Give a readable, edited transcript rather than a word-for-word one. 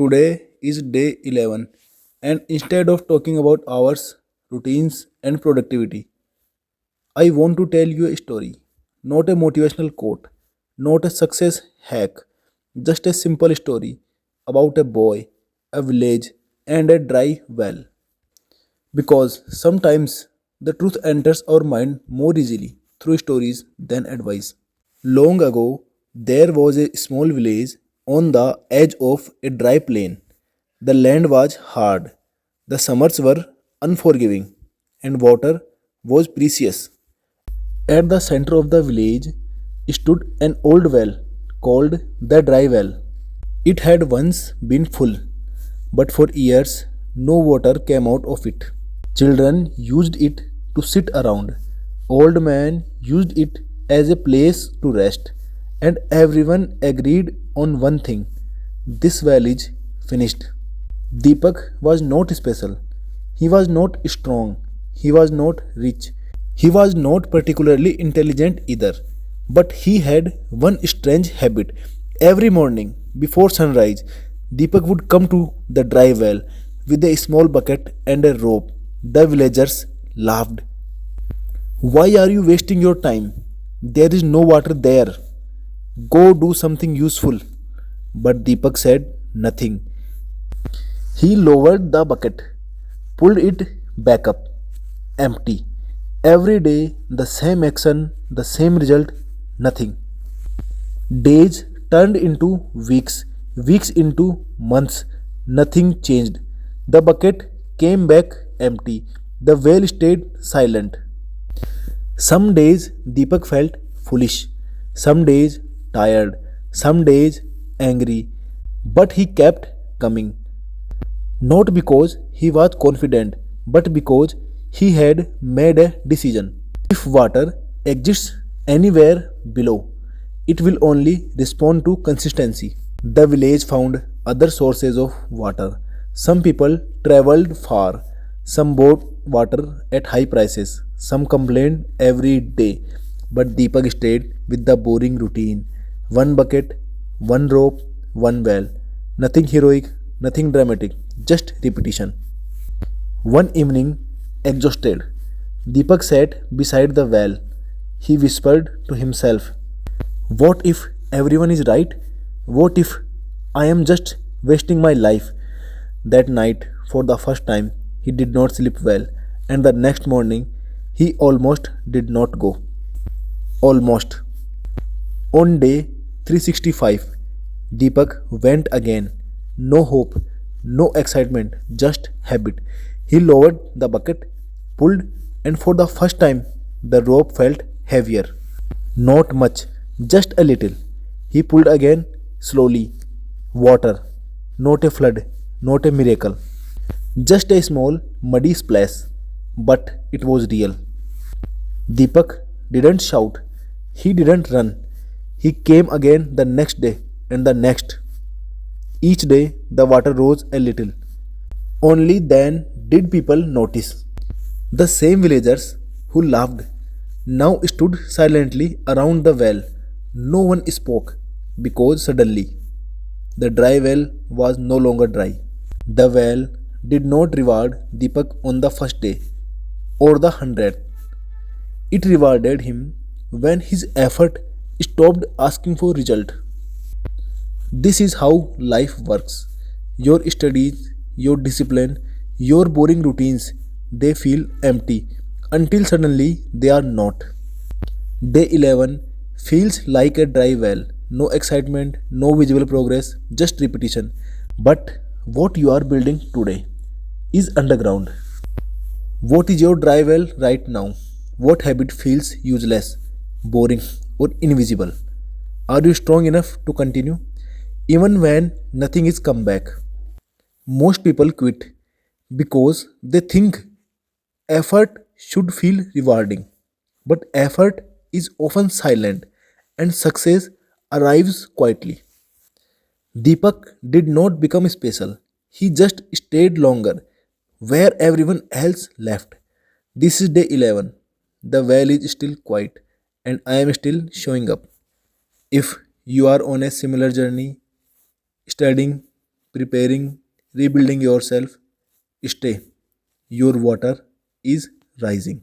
Today is day 11, and instead of talking about hours, routines, and productivity, I want to tell you a story. Not a motivational quote, not a success hack, just a simple story about a boy, a village, and a dry well. Because sometimes the truth enters our mind more easily through stories than advice. Long ago, there was a small village on the edge of a dry plain. The land was hard, the summers were unforgiving, and water was precious. At the center of the village stood an old well called the dry well. It had once been full, but for years no water came out of it. Children used it to sit around. Old men used it as a place to rest, and everyone agreed on one thing: this well is finished. Deepak was not special. He was not strong. He was not rich. He was not particularly intelligent either. But he had one strange habit. Every morning, before sunrise, Deepak would come to the dry well with a small bucket and a rope. The villagers laughed. Why are you wasting your time? There is no water there. Go do something useful. But Deepak said nothing. He lowered the bucket, pulled it back up, empty. Every day, the same action, the same result, nothing. Days turned into weeks, weeks into months, nothing changed. The bucket came back empty, the well stayed silent. Some days Deepak felt foolish, some days tired, some days angry, but he kept coming. Not because he was confident, but because he had made a decision. If water exists anywhere below, it will only respond to consistency. The village found other sources of water. Some people traveled far, some bought water at high prices, some complained every day, but Deepak stayed with the boring routine: one bucket, one rope, one well. Nothing heroic, nothing dramatic, just repetition. One evening, exhausted, Deepak sat beside the well. He whispered to himself, what if everyone is right? What if I am just wasting my life? That night, for the first time, he did not sleep well, and the next morning, he almost did not go. Almost. On day 365, Deepak went again. No hope, no excitement, just habit. He lowered the bucket, pulled, and for the first time, the rope felt heavier. Not much, just a little. He pulled again, slowly. Water. Not a flood, not a miracle. Just a small, muddy splash. But it was real. Deepak didn't shout. He didn't run. He came again the next day and the next. Each day the water rose a little. Only then did people notice. The same villagers who laughed now stood silently around the well. No one spoke because suddenly the dry well was no longer dry. The well did not reward Deepak on the first day or the 100th. It rewarded him when his effort stopped asking for result. This is how life works. Your studies, your discipline, your boring routines, they feel empty until suddenly they are not. Day 11 feels like a dry well. No excitement, no visible progress, just repetition. But what you are building today is underground. What is your dry well right now? What habit feels useless, boring, or invisible? Are you strong enough to continue even when nothing is come back? Most people quit because they think effort should feel rewarding. But effort is often silent and success arrives quietly. Deepak did not become special. He just stayed longer where everyone else left. This is day 11. The well is still quiet and I am still showing up. If you are on a similar journey, studying, preparing, rebuilding yourself. Stay. Your water is rising.